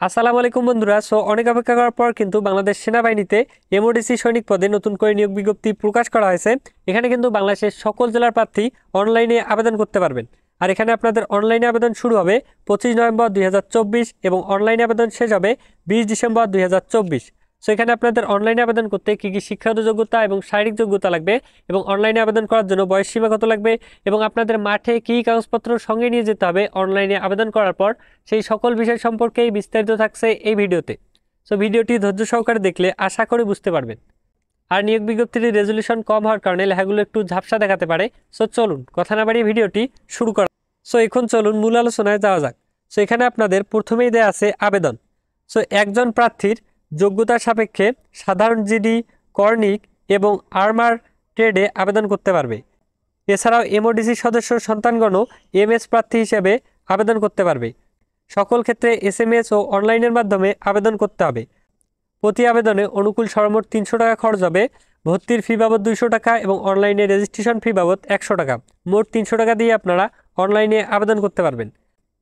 আসসালামু আলাইকুম বন্ধুরা। অনেক অপেক্ষা করার পর কিন্তু বাংলাদেশ সেনাবাহিনীতে এমওডিসি সৈনিক পদে নতুন করে নিয়োগ বিজ্ঞপ্তি প্রকাশ করা হয়েছে। এখানে কিন্তু বাংলাদেশের সকল জেলার প্রার্থী অনলাইনে আবেদন করতে পারবেন। আর এখানে আপনাদের অনলাইনে আবেদন শুরু হবে 25 নভেম্বর 2024 এবং অনলাইনে আবেদন শেষ হবে 20 ডিসেম্বর 2024। এখানে আপনাদের অনলাইনে আবেদন করতে কী কী শিক্ষাগত যোগ্যতা এবং শারীরিক যোগ্যতা লাগবে এবং অনলাইনে আবেদন করার জন্য বয়স সীমা কত লাগবে এবং আপনাদের মাঠে কী কাগজপত্র সঙ্গে নিয়ে যেতে হবে অনলাইনে আবেদন করার পর, সেই সকল বিষয় সম্পর্কেই বিস্তারিত থাকছে এই ভিডিওতে। ভিডিওটি ধৈর্য সহকারে দেখলে আশা করি বুঝতে পারবেন। আর নিয়োগ বিজ্ঞপ্তির রেজলিউশন কম হওয়ার কারণে লেখাগুলো একটু ঝাপসা দেখাতে পারে। চলুন কথা না বাড়িয়ে ভিডিওটি শুরু করা। এখন চলুন মূল আলোচনায় যাওয়া যাক। এখানে আপনাদের প্রথমেই দেয়া আছে আবেদন। একজন প্রার্থীর যোগ্যতার সাপেক্ষে সাধারণ জিডি, কর্নিক এবং আর্মার ট্রেডে আবেদন করতে পারবে। এছাড়াও এমওডিসি সদস্য সন্তানগণও এমএস প্রার্থী হিসেবে আবেদন করতে পারবে। সকল ক্ষেত্রে এসএমএস ও অনলাইনের মাধ্যমে আবেদন করতে হবে। প্রতি আবেদনে অনুকূল সর্বমোট 300 টাকা খরচ হবে। ভর্তির ফি বাবদ 200 টাকা এবং অনলাইনে রেজিস্ট্রেশন ফি বাবদ 100 টাকা, মোট 300 টাকা দিয়ে আপনারা অনলাইনে আবেদন করতে পারবেন।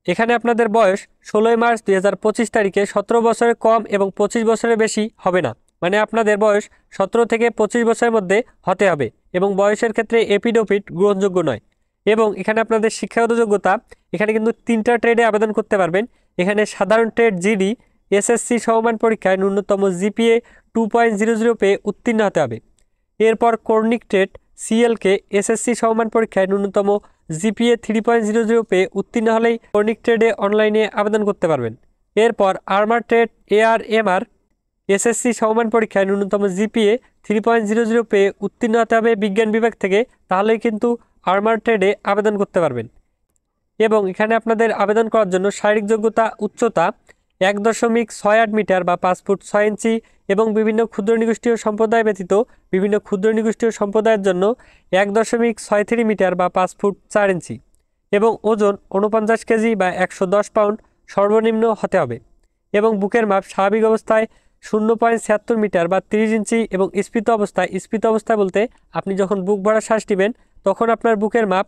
এখানে আপনাদের বয়স 16 মার্চ 2025 তারিখে 17 বছরের কম এবং 25 বছরের বেশি হবে না। মানে আপনাদের বয়স 17 থেকে 25 বছরের মধ্যে হতে হবে এবং বয়সের ক্ষেত্রে এপিডোপিট গ্রহণযোগ্য নয়। এবং এখানে আপনাদের শিক্ষাগত যোগ্যতা, এখানে কিন্তু 3টা ট্রেডে আবেদন করতে পারবেন। এখানে সাধারণ ট্রেড জিডি এসএসসি সমমান পরীক্ষায় ন্যূনতম জিপিএ 2.00 পেয়ে উত্তীর্ণ হতে হবে। এরপর কর্নিক ট্রেড সিএলকে এসএসসি সমমান পরীক্ষায় ন্যূনতম জিপিএ 3.00 পেয়ে উত্তীর্ণ হলেই কর্নিক ট্রেডে অনলাইনে আবেদন করতে পারবেন। এরপর আর্মার ট্রেড এআরএমআর এসএসসি সমমান পরীক্ষায় ন্যূনতম জিপিএ 3.00 পেয়ে উত্তীর্ণ হতে হবে বিজ্ঞান বিভাগ থেকে, তাহলেই কিন্তু আর্মার ট্রেডে আবেদন করতে পারবেন। এবং এখানে আপনাদের আবেদন করার জন্য শারীরিক যোগ্যতা উচ্চতা 1.68 মিটার বা 5 ফুট 6 ইঞ্চি এবং বিভিন্ন ক্ষুদ্র নিগোষ্ঠীয় সম্প্রদায় ব্যতীত বিভিন্ন ক্ষুদ্র নিগোষ্ঠীয় সম্প্রদায়ের জন্য 1.63 মিটার বা 5 ফুট 4 ইঞ্চি এবং ওজন 49 কেজি বা 110 পাউন্ড সর্বনিম্ন হতে হবে। এবং বুকের মাপ স্বাভাবিক অবস্থায় 0.76 মিটার বা 30 ইঞ্চি এবং স্ফীত অবস্থায় বলতে আপনি যখন বুক ভরা শ্বাস নেবেন তখন আপনার বুকের মাপ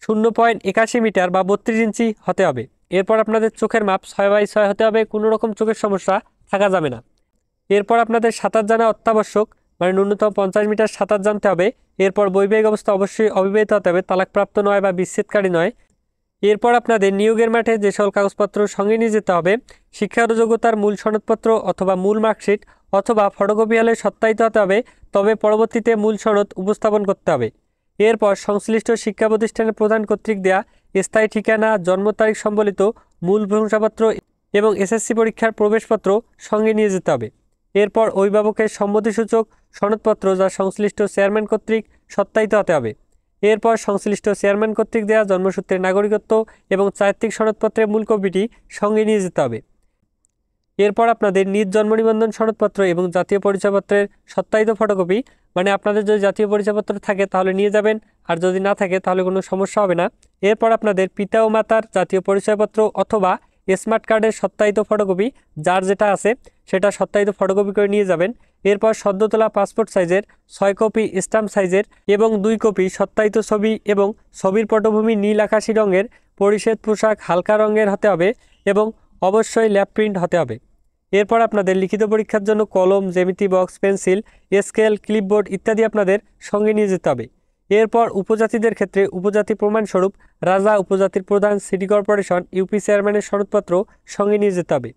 0.81 মিটার বা 32 ইঞ্চি হতে হবে। এরপর আপনাদের চোখের মাপ 6/6 হতে হবে, কোনো রকম চোখের সমস্যা থাকা যাবে না। এরপর আপনাদের সাঁতার জানা অত্যাবশ্যক, মানে ন্যূনতম 50 মিটার সাঁতার জানতে হবে। এরপর বৈবাহিক অবস্থা অবশ্যই অবিবাহিত হতে হবে, তালাকপ্রাপ্ত নয় বা বিচ্ছেদকারী নয়। এরপর আপনাদের নিয়োগের মাঠে যে সকল কাগজপত্র সঙ্গে নিয়ে যেতে হবে: শিক্ষাগত যোগ্যতার মূল সনদপত্র অথবা মূল মার্কশিট অথবা ফটোকপি হলে সত্যায়িত হতে হবে, তবে পরবর্তীতে মূল সনদ উপস্থাপন করতে হবে। এরপর সংশ্লিষ্ট শিক্ষা প্রতিষ্ঠানের প্রধান কর্তৃক দেয়া স্থায়ী ঠিকানা, জন্ম তারিখ সম্বলিত মূল প্রশংসাপত্র এবং এসএসসি পরীক্ষার প্রবেশপত্র সঙ্গে নিয়ে যেতে হবে। এরপর অভিভাবকের সম্মতিসূচক সনদপত্র যা সংশ্লিষ্ট চেয়ারম্যান কর্তৃক সত্যায়িত হতে হবে। এরপর সংশ্লিষ্ট চেয়ারম্যান কর্তৃক দেয়া জন্মসূত্রের নাগরিকত্ব এবং চারিত্রিক সনদপত্রের মূল কপিটি সঙ্গে নিয়ে যেতে হবে। এরপর আপনাদের নিজ জন্ম নিবন্ধন সনদপত্র এবং জাতীয় পরিচয়পত্রের সত্যায়িত ফটোকপি, মানে আপনাদের যদি জাতীয় পরিচয়পত্র থাকে তাহলে নিয়ে যাবেন, আর যদি না থাকে তাহলে কোনো সমস্যা হবে না। এরপর আপনাদের পিতা ও মাতার জাতীয় পরিচয়পত্র অথবা স্মার্ট কার্ডের সত্যায়িত ফটোকপি, যার যেটা আছে সেটা সত্যায়িত ফটোকপি করে নিয়ে যাবেন। এরপর সদ্য তোলা পাসপোর্ট সাইজের 6 কপি স্ট্যাম্প সাইজের এবং 2 কপি সত্যায়িত ছবি এবং ছবির পটভূমি নীল আকাশি রঙের, পরিচ্ছদ পোশাক হালকা রঙের হতে হবে এবং অবশ্যই ল্যাব প্রিন্ট হতে হবে। এরপর আপনাদের লিখিত পরীক্ষার জন্য কলম, জ্যামিতি বক্স, পেন্সিল, স্কেল, ক্লিপবোর্ড ইত্যাদি আপনাদের সঙ্গে নিয়ে যেতে হবে। এরপর উপজাতিদের ক্ষেত্রে উপজাতি প্রমাণস্বরূপ রাজা, উপজাতির প্রধান, সিটি কর্পোরেশন, ইউপি চেয়ারম্যানের সনদপত্র সঙ্গে নিয়ে যেতে হবে।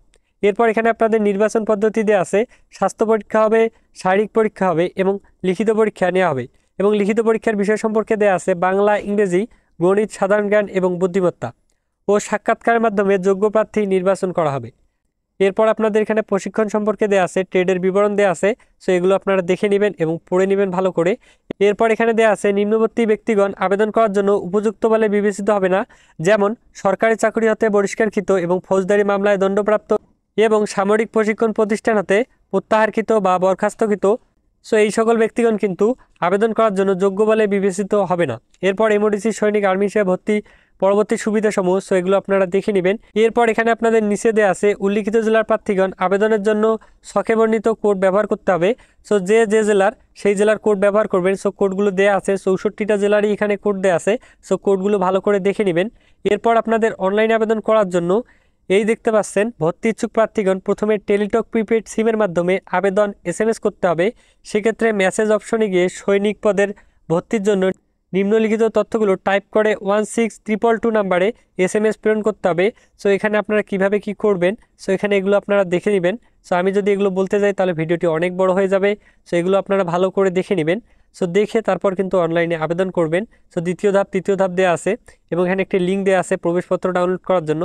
এরপর এখানে আপনাদের নির্বাচন পদ্ধতি দেওয়া আছে: স্বাস্থ্য পরীক্ষা হবে, শারীরিক পরীক্ষা হবে এবং লিখিত পরীক্ষা নেওয়া হবে। এবং লিখিত পরীক্ষার বিষয় সম্পর্কে দেওয়া আছে বাংলা, ইংরেজি, গণিত, সাধারণ জ্ঞান এবং বুদ্ধিমত্তা ও সাক্ষাৎকারের মাধ্যমে যোগ্য প্রার্থী নির্বাচন করা হবে। এরপর আপনাদের এখানে প্রশিক্ষণ সম্পর্কে দেওয়া আছে, ট্রেডের বিবরণ দেওয়া আছে, এগুলো আপনারা দেখে নেবেন এবং পড়ে নেবেন ভালো করে। এরপর এখানে দেওয়া আছে নিম্নবর্তী ব্যক্তিগণ আবেদন করার জন্য উপযুক্ত বলে বিবেচিত হবে না, যেমন সরকারি চাকরি হতে বহিষ্কারকৃত এবং ফৌজদারি মামলায় দণ্ডপ্রাপ্ত এবং সামরিক প্রশিক্ষণ প্রতিষ্ঠান হতে প্রত্যাহারকৃত বা বরখাস্তকৃত। এই সকল ব্যক্তিগণ কিন্তু আবেদন করার জন্য যোগ্য বলে বিবেচিত হবে না। এরপর এমওডিসি সৈনিক আর্মি হিসেবে ভর্তি পরবর্তী সুবিধাসমূহ, এগুলো আপনারা দেখে নেবেন। এরপর এখানে আপনাদের নিচে দেওয়া আছে উল্লিখিত জেলার প্রার্থীগণ আবেদনের জন্য ছকে বর্ণিত কোড ব্যবহার করতে হবে। যে জেলার সেই জেলার কোড ব্যবহার করবেন। কোডগুলো দেওয়া আছে, 64টা জেলারই এখানে কোড দেওয়া আছে। কোডগুলো ভালো করে দেখে নেবেন। এরপর আপনাদের অনলাইন আবেদন করার জন্য এই দেখতে পাচ্ছেন ভর্তি ইচ্ছুক প্রার্থীগণ প্রথমে টেলিটক প্রিপেড সিমের মাধ্যমে আবেদন SMS করতে হবে। সেক্ষেত্রে মেসেজ অপশনে গিয়ে সৈনিক পদের ভর্তির জন্য নিম্নলিখিত তথ্যগুলো টাইপ করে 16222 নাম্বারে SMS প্রেরণ করতে হবে। সো এখানে আপনারা কিভাবে কি করবেন, সো এখানে এগুলো আপনারা দেখে নেবেন। সো আমি যদি এগুলো বলতে যাই তাহলে ভিডিওটি অনেক বড় হয়ে যাবে। সো এগুলো আপনারা ভালো করে দেখে নেবেন। সো দেখে তারপর কিন্তু অনলাইনে আবেদন করবেন। সো দ্বিতীয় ধাপ তৃতীয় ধাপ দেওয়া আছে এবং এখানে একটি লিঙ্ক দেওয়া আছে প্রবেশপত্র ডাউনলোড করার জন্য।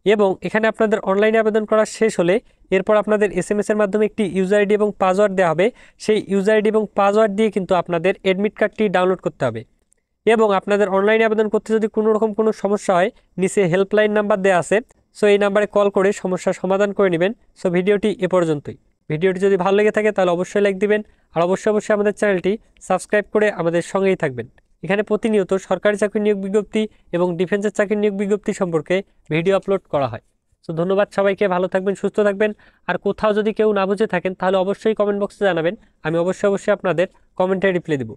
এবং এখানে আপনাদের অনলাইনে আবেদন করা শেষ হলে এরপর আপনাদের SMS এর মাধ্যমে একটি ইউজার আইডি এবং পাসওয়ার্ড দেওয়া হবে। সেই ইউজার আইডি এবং পাসওয়ার্ড দিয়ে কিন্তু আপনাদের অ্যাডমিট কার্ডটি ডাউনলোড করতে হবে। এবং আপনাদের অনলাইনে আবেদন করতে যদি কোনো রকম কোনো সমস্যা হয়, নিচে হেল্পলাইন নাম্বার দেওয়া আছে। সো এই নাম্বারে কল করে সমস্যার সমাধান করে নেবেন। সো ভিডিওটি এ পর্যন্তই। ভিডিওটি যদি ভালো লেগে থাকে তাহলে অবশ্যই লাইক দিবেন, আর অবশ্যই আমাদের চ্যানেলটি সাবস্ক্রাইব করে আমাদের সঙ্গেই থাকবেন। এখানে প্রতিনিয়ত সরকারি চাকরি নিয়োগ বিজ্ঞপ্তি এবং ডিফেন্সের চাকরি নিয়োগ বিজ্ঞপ্তি সম্পর্কে ভিডিও আপলোড করা হয়। সো ধন্যবাদ সবাইকে, ভালো থাকবেন, সুস্থ থাকবেন। আর কোথাও যদি কেউ না বুঝে থাকেন তাহলে অবশ্যই কমেন্ট বক্সে জানাবেন, আমি অবশ্যই আপনাদের কমেন্টে রিপ্লাই দেব।